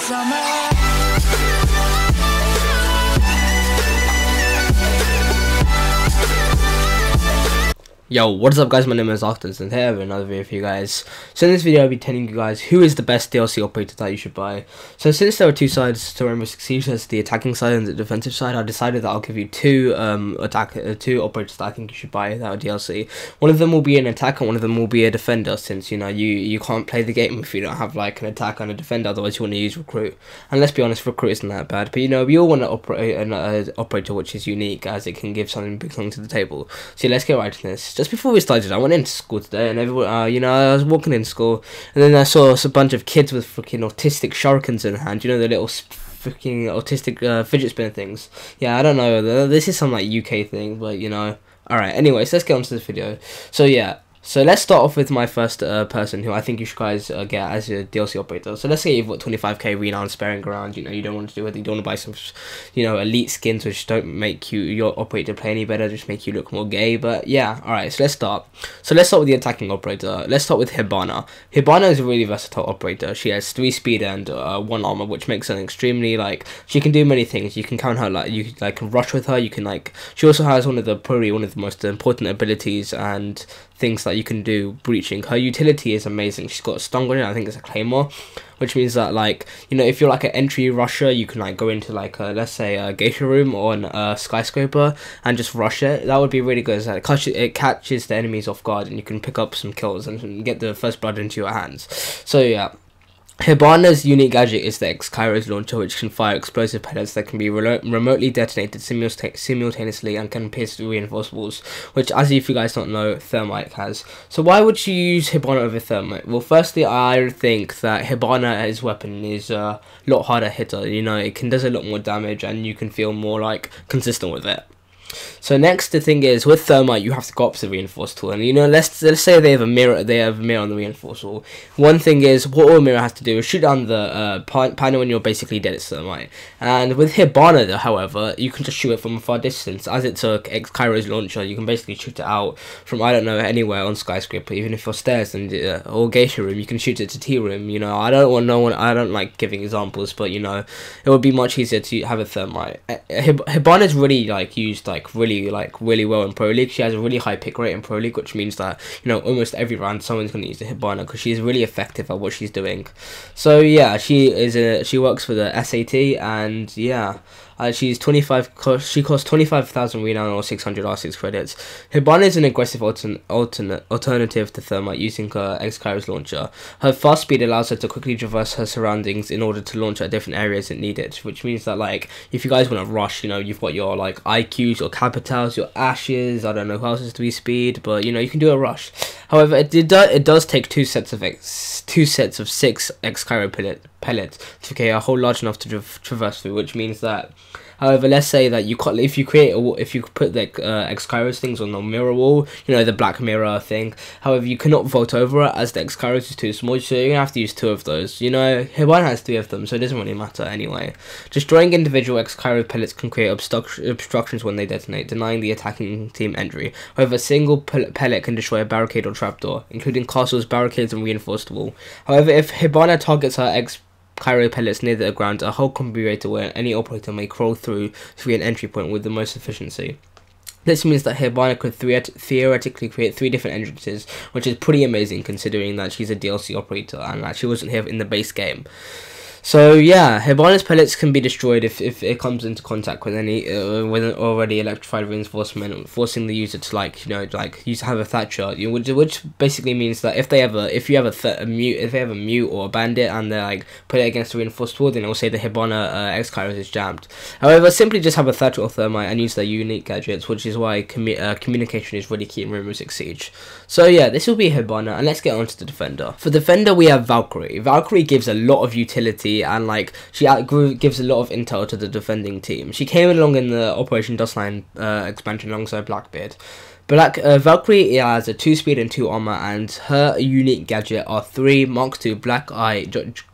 summer. Yo, what's up guys, my name is Arktes and here I have another video for you guys. So in this video I'll be telling you guys who is the best DLC operator that you should buy. So since there are two sides to Rainbow Six Siege, there's the attacking side and the defensive side, I decided that I'll give you two operators that I think you should buy that are DLC. One of them will be an attacker, one of them will be a defender, since you know you can't play the game if you don't have like an attacker and a defender, otherwise you want to use recruit. And let's be honest, recruit isn't that bad, but you know, we all want to operate an operator which is unique, as it can give something big to the table. So let's get right to this. Just before we started, I went into school today, and everyone, you know, I was walking in school, and then I saw a bunch of kids with freaking autistic shurikens in hand. You know, the little freaking autistic fidget spinner things. Yeah, I don't know. This is some like UK thing, but you know. All right. Anyways, let's get on to this video. So yeah. So let's start off with my first person who I think you should guys get as a DLC operator. So let's say you've got 25k renown sparing around, you know, you don't want to do it, you don't want to buy some, you know, elite skins which don't make your operator play any better, just make you look more gay. But yeah, alright, so let's start. So let's start with the attacking operator. Let's start with Hibana. Hibana is a really versatile operator. She has 3 speed and 1 armor, which makes her extremely, like, she can do many things. You can count her, like, you like rush with her, you can, like, she also has probably one of the most important abilities and things that you can do breaching. Her utility is amazing. She's got a stun grenade, I think it's a claymore, which means that, like, you know, if you're like an entry rusher, you can like go into like let's say a geisha room or a skyscraper and just rush it. That would be really good, as it catches the enemies off guard and you can pick up some kills and get the first blood into your hands. So yeah, Hibana's unique gadget is the X-Kairos launcher, which can fire explosive pellets that can be remotely detonated simultaneously and can pierce reinforced walls, which, as if you guys don't know, Thermite has. So why would you use Hibana over Thermite? Well, firstly, I think that Hibana, his weapon, is a lot harder hitter. You know, it does a lot more damage and you can feel more like consistent with it. So next, the thing is, with Thermite you have to go up to the reinforced tool, and you know, let's say they have a mirror on the reinforced tool. One thing is, what all mirror has to do is shoot down the panel when you're basically dead at Thermite. And with Hibana though, however, you can just shoot it from a far distance. As it's a Kairos launcher, you can basically shoot it out from, I don't know, anywhere on skyscraper, even if you're stairs and or geisha room, you can shoot it to tea room. You know, I don't like giving examples, but you know, it would be much easier to have a Thermite. Hibana is really like used really well in Pro League. She has a really high pick rate in Pro League, which means that, you know, almost every round someone's going to use the Hibana because she's really effective at what she's doing. So yeah, she works for the SAT, and yeah, she costs 25,000 renown or 600 R6 credits. Hibana is an aggressive alternative to Thermite using her X-Kairos launcher. Her fast speed allows her to quickly traverse her surroundings in order to launch at different areas it needed, which means that, like, if you guys want to rush, you know, you've got your like IQs, your capitals, your ashes, I don't know who else is 3 speed, but you know, you can do a rush. However, it does take two sets of 6 X-Kairos pellets to get a hole large enough to traverse through, which means that, however, let's say that if you put the X-Kairos things on the mirror wall, you know, the black mirror thing, however, you cannot vault over it as the X-Kairos is too small, so you're gonna have to use 2 of those. You know, Hibana has 3 of them, so it doesn't really matter anyway. Destroying individual X-Kairos pellets can create obstructions when they detonate, denying the attacking team entry. However, a single pellet can destroy a barricade or trapdoor, including castles, barricades, and reinforced wall. However, if Hibana targets her X-Kairos pellets near the ground, a hole can be created where any operator may crawl through an entry point with the most efficiency. This means that Hibana could theoretically create 3 different entrances, which is pretty amazing considering that she's a DLC operator and that she wasn't here in the base game. So yeah, Hibana's pellets can be destroyed if it comes into contact with any with an already electrified reinforcement, forcing the user to, like, you know, like have a Thatcher, which basically means that if they have a mute or a bandit and they like put it against a reinforced wall, then it will say the Hibana X-Kairos is jammed. However, simply just have a Thatcher or Thermite and use their unique gadgets, which is why communication is really key in Rainbow Six Siege. So yeah, this will be Hibana, and let's get on to the defender. For defender, we have Valkyrie. Valkyrie gives a lot of utility, and like she gives a lot of intel to the defending team. She came along in the Operation Dustline expansion alongside Blackbeard. Valkyrie has a 2 speed and 2 armor, and her unique gadget are 3 Mark II Black Eye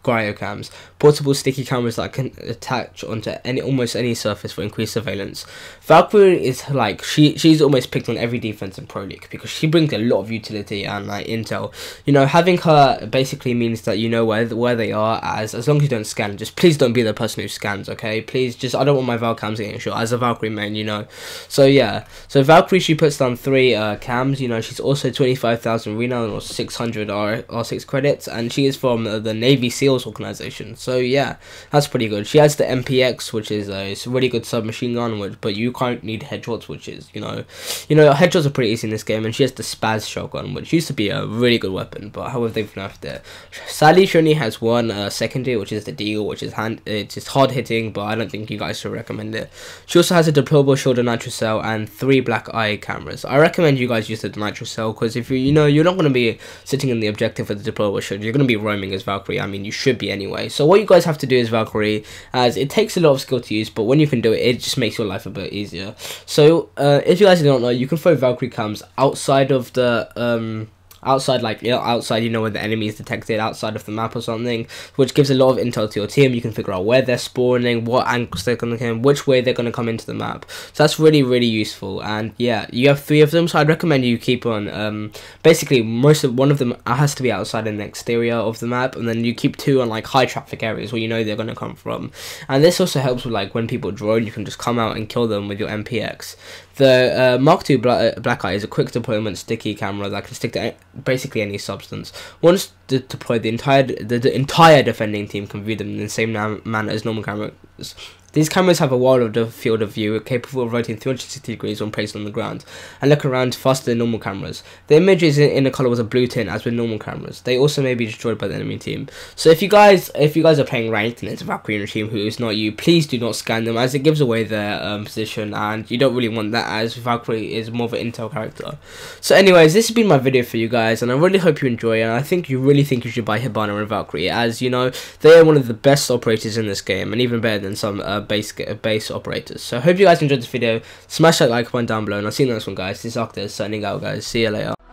cryocams, portable sticky cameras that can attach onto almost any surface for increased surveillance. Valkyrie is like she's almost picked on every defense in Pro League because she brings a lot of utility and like intel. You know, having her basically means that you know where they are, as long as you don't scan. Just please don't be the person who scans, okay? Please, just I don't want my Valcams getting shot as a Valkyrie main, you know. So yeah, so Valkyrie, she puts down 3 cams. You know, she's also 25,000 renown or 600 R6 credits, and she is from the Navy SEALs organization. So yeah, that's pretty good. She has the MPX, which is it's a really good submachine gun, but you can't need headshots, which is you know headshots are pretty easy in this game. And she has the Spaz shotgun, which used to be a really good weapon, but however they've nerfed it. Sadly, she only has one secondary, which is the Deagle, which is it's just hard hitting, but I don't think you guys should recommend it. She also has a deployable shoulder nitro cell and 3 black eye cameras. I recommend you guys use the nitro cell because if you're not going to be sitting in the objective with the deployable shoulder, you're going to be roaming as Valkyrie. I mean, you should be anyway. So what you guys have to do is Valkyrie, as it takes a lot of skill to use, but when you can do it, it just makes your life a bit easier. So if you guys don't know, you can throw Valkyrie cams outside of the outside, like outside, you know, where the enemy is detected, outside of the map or something, which gives a lot of intel to your team. You can figure out where they're spawning, what angles they're gonna come, which way they're gonna come into the map. So that's really useful. And yeah, you have 3 of them, so I'd recommend you keep on basically one of them has to be outside in the exterior of the map, and then you keep 2 on like high traffic areas where you know they're gonna come from. And this also helps with like when people drone, you can just come out and kill them with your MPX. The Mark II Black Eye is a quick deployment sticky camera that can stick to basically any substance. Once deployed, the entire defending team can view them in the same manner as normal cameras. These cameras have a wide field of view, capable of rotating 360 degrees when placed on the ground, and look around faster than normal cameras. The image is in a colour with a blue tint, as with normal cameras. They also may be destroyed by the enemy team. So if you guys are playing ranked and it's a Valkyrie on team who is not you, please do not scan them, as it gives away their position, and you don't really want that, as Valkyrie is more of an intel character. So anyways, this has been my video for you guys, and I really hope you enjoy it. And I think you should buy Hibana and Valkyrie, as you know they are one of the best operators in this game, and even better than some base operators. So I hope you guys enjoyed this video. Smash that like button down below, and I'll see you in the next one, guys. This is Arktes signing out, guys. See you later.